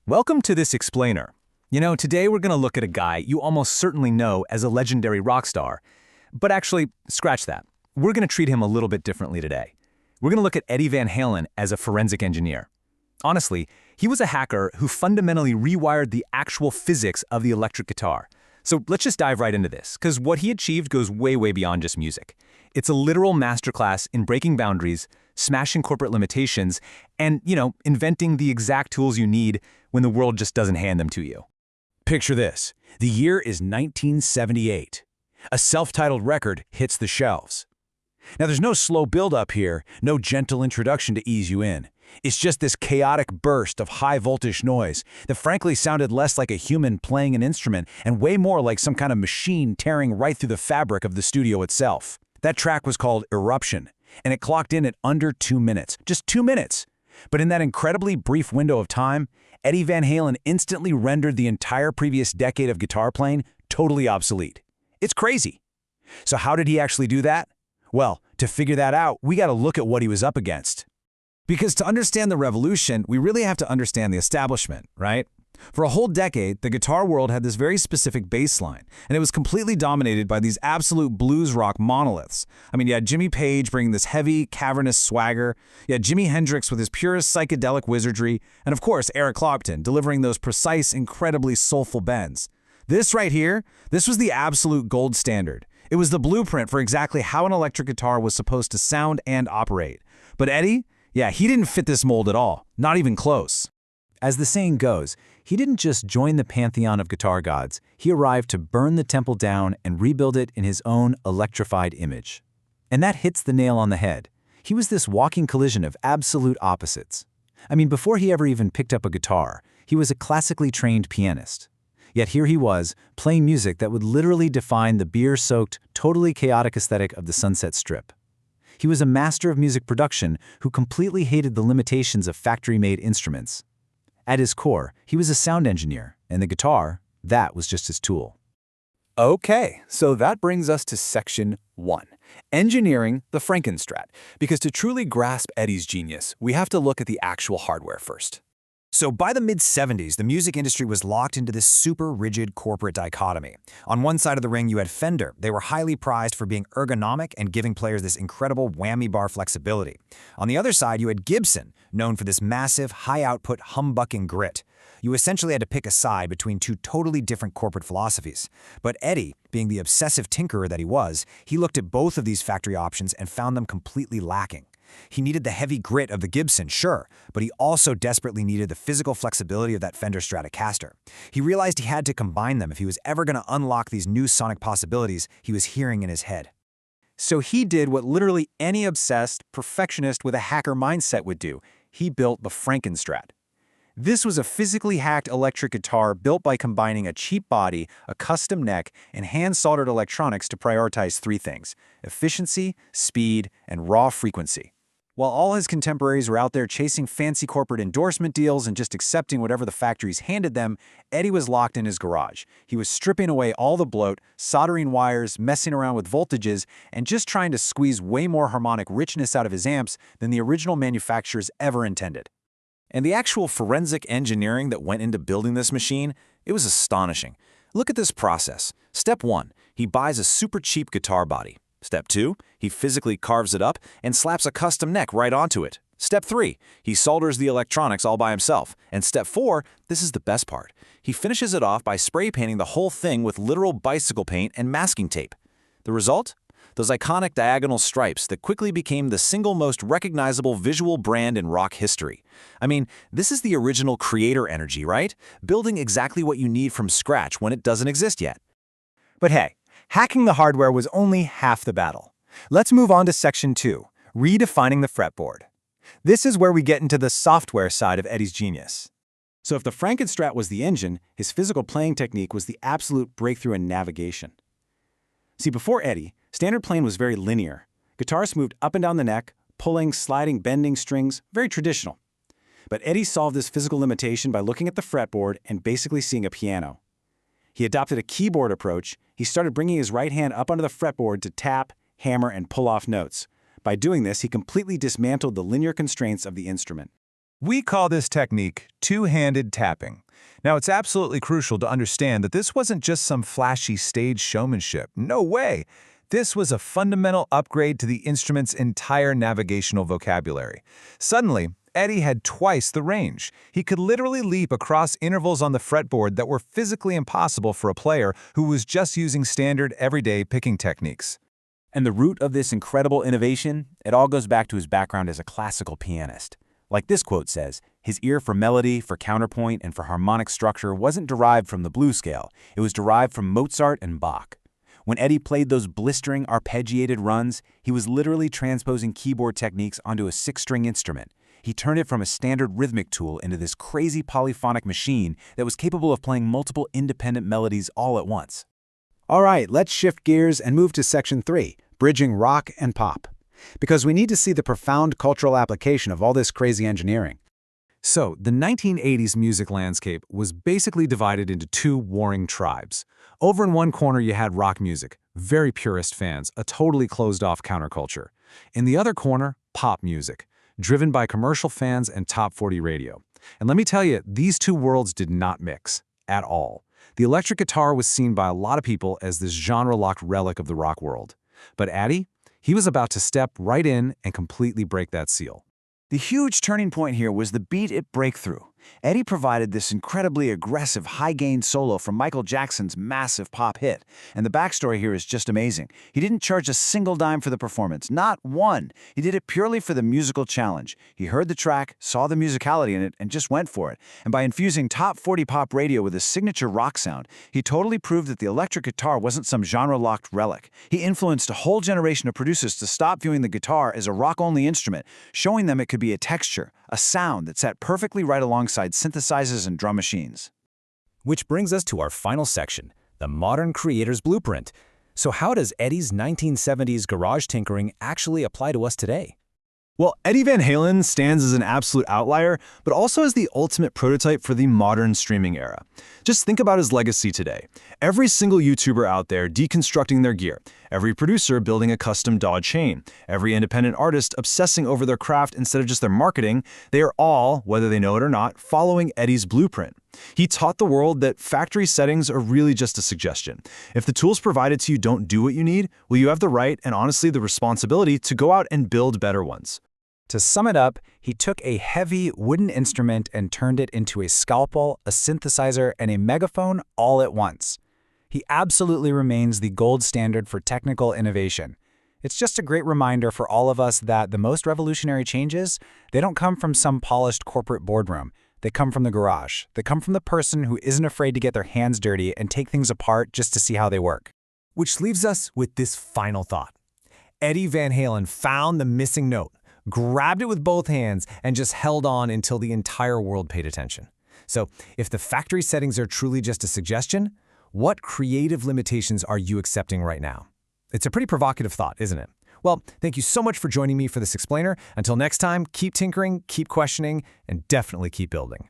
Welcome to this explainer. Today we're going to look at a guy you almost certainly know as a legendary rock star. But actually, scratch that. We're going to treat him a little bit differently today. We're going to look at Eddie Van Halen as a forensic engineer. Honestly, he was a hacker who fundamentally rewired the actual physics of the electric guitar. So let's just dive right into this, because what he achieved goes way, way beyond just music. It's a literal masterclass in breaking boundaries, smashing corporate limitations, and, inventing the exact tools you need when the world just doesn't hand them to you. Picture this. The year is 1978. A self-titled record hits the shelves. Now, there's no slow build-up here, no gentle introduction to ease you in. It's just this chaotic burst of high-voltage noise that frankly sounded less like a human playing an instrument and way more like some kind of machine tearing right through the fabric of the studio itself. That track was called Eruption, and it clocked in at under 2 minutes. Just 2 minutes. But in that incredibly brief window of time, Eddie Van Halen instantly rendered the entire previous decade of guitar playing totally obsolete. It's crazy. So how did he actually do that? Well, to figure that out, we got to look at what he was up against. Because to understand the revolution, we really have to understand the establishment, right? For a whole decade, the guitar world had this very specific baseline, and it was completely dominated by these absolute blues rock monoliths. You had Jimmy Page bringing this heavy, cavernous swagger, you had Jimi Hendrix with his purest psychedelic wizardry, and of course, Eric Clapton delivering those precise, incredibly soulful bends. This right here, this was the absolute gold standard. It was the blueprint for exactly how an electric guitar was supposed to sound and operate. But Eddie? Yeah, he didn't fit this mold at all, not even close. As the saying goes, he didn't just join the pantheon of guitar gods, he arrived to burn the temple down and rebuild it in his own electrified image. And that hits the nail on the head. He was this walking collision of absolute opposites. Before he ever even picked up a guitar, he was a classically trained pianist. Yet here he was, playing music that would literally define the beer-soaked, totally chaotic aesthetic of the Sunset Strip. He was a master of music production who completely hated the limitations of factory-made instruments. At his core, he was a sound engineer, and the guitar, that was just his tool. Okay, so that brings us to Section 1, engineering the Frankenstrat. Because to truly grasp Eddie's genius, we have to look at the actual hardware first. So by the mid-70s, the music industry was locked into this super rigid corporate dichotomy. On one side of the ring, you had Fender. They were highly prized for being ergonomic and giving players this incredible whammy bar flexibility. On the other side, you had Gibson, known for this massive, high-output, humbucking grit. You essentially had to pick a side between two totally different corporate philosophies. But Eddie, being the obsessive tinkerer that he was, he looked at both of these factory options and found them completely lacking. He needed the heavy grit of the Gibson, sure, but he also desperately needed the physical flexibility of that Fender Stratocaster. He realized he had to combine them if he was ever going to unlock these new sonic possibilities he was hearing in his head. So he did what literally any obsessed perfectionist with a hacker mindset would do. He built the Frankenstrat. This was a physically hacked electric guitar built by combining a cheap body, a custom neck, and hand-soldered electronics to prioritize three things: efficiency, speed, and raw frequency. While all his contemporaries were out there chasing fancy corporate endorsement deals and just accepting whatever the factories handed them, Eddie was locked in his garage. He was stripping away all the bloat, soldering wires, messing around with voltages, and just trying to squeeze way more harmonic richness out of his amps than the original manufacturers ever intended. And the actual forensic engineering that went into building this machine, it was astonishing. Look at this process. Step 1, he buys a super cheap guitar body. Step 2, he physically carves it up and slaps a custom neck right onto it. Step 3, he solders the electronics all by himself. And step 4, this is the best part. He finishes it off by spray painting the whole thing with literal bicycle paint and masking tape. The result? Those iconic diagonal stripes that quickly became the single most recognizable visual brand in rock history. This is the original creator energy, right? Building exactly what you need from scratch when it doesn't exist yet. But hey, hacking the hardware was only half the battle. Let's move on to Section 2, redefining the fretboard. This is where we get into the software side of Eddie's genius. So if the Frankenstrat was the engine, his physical playing technique was the absolute breakthrough in navigation. See, before Eddie, standard playing was very linear. Guitarists moved up and down the neck, pulling, sliding, bending strings, very traditional. But Eddie solved this physical limitation by looking at the fretboard and basically seeing a piano. He adopted a keyboard approach. He started bringing his right hand up onto the fretboard to tap, hammer, and pull off notes. By doing this, he completely dismantled the linear constraints of the instrument. We call this technique two-handed tapping. Now, it's absolutely crucial to understand that this wasn't just some flashy stage showmanship. No way! This was a fundamental upgrade to the instrument's entire navigational vocabulary. Suddenly, Eddie had twice the range. He could literally leap across intervals on the fretboard that were physically impossible for a player who was just using standard, everyday picking techniques. And the root of this incredible innovation, it all goes back to his background as a classical pianist. Like this quote says, his ear for melody, for counterpoint, and for harmonic structure wasn't derived from the blues scale. It was derived from Mozart and Bach. When Eddie played those blistering, arpeggiated runs, he was literally transposing keyboard techniques onto a six-string instrument. He turned it from a standard rhythmic tool into this crazy polyphonic machine that was capable of playing multiple independent melodies all at once. All right, let's shift gears and move to Section 3, bridging rock and pop. Because we need to see the profound cultural application of all this crazy engineering. So, the 1980s music landscape was basically divided into two warring tribes. Over in one corner you had rock music, very purist fans, a totally closed-off counterculture. In the other corner, pop music, driven by commercial fans and top 40 radio. And let me tell you, these two worlds did not mix, at all. The electric guitar was seen by a lot of people as this genre-locked relic of the rock world. But Eddie? He was about to step right in and completely break that seal. The huge turning point here was the Beat It breakthrough. Eddie provided this incredibly aggressive, high-gain solo from Michael Jackson's massive pop hit. And the backstory here is just amazing. He didn't charge a single dime for the performance, not one. He did it purely for the musical challenge. He heard the track, saw the musicality in it, and just went for it. And by infusing top 40 pop radio with a signature rock sound, he totally proved that the electric guitar wasn't some genre-locked relic. He influenced a whole generation of producers to stop viewing the guitar as a rock-only instrument, showing them it could be a texture, a sound that sat perfectly right alongside synthesizers and drum machines. Which brings us to our final section, the modern creator's blueprint. So how does Eddie's 1970s garage tinkering actually apply to us today? Well, Eddie Van Halen stands as an absolute outlier, but also as the ultimate prototype for the modern streaming era. Just think about his legacy today. Every single YouTuber out there deconstructing their gear, every producer building a custom DAW chain, every independent artist obsessing over their craft instead of just their marketing, they are all, whether they know it or not, following Eddie's blueprint. He taught the world that factory settings are really just a suggestion. If the tools provided to you don't do what you need, well, you have the right and honestly the responsibility to go out and build better ones. To sum it up, he took a heavy wooden instrument and turned it into a scalpel, a synthesizer, and a megaphone all at once. He absolutely remains the gold standard for technical innovation. It's just a great reminder for all of us that the most revolutionary changes, they don't come from some polished corporate boardroom. They come from the garage. They come from the person who isn't afraid to get their hands dirty and take things apart just to see how they work. Which leaves us with this final thought. Eddie Van Halen found the missing note, grabbed it with both hands, and just held on until the entire world paid attention. So, if the factory settings are truly just a suggestion, what creative limitations are you accepting right now? It's a pretty provocative thought, isn't it? Well, thank you so much for joining me for this explainer. Until next time, keep tinkering, keep questioning, and definitely keep building.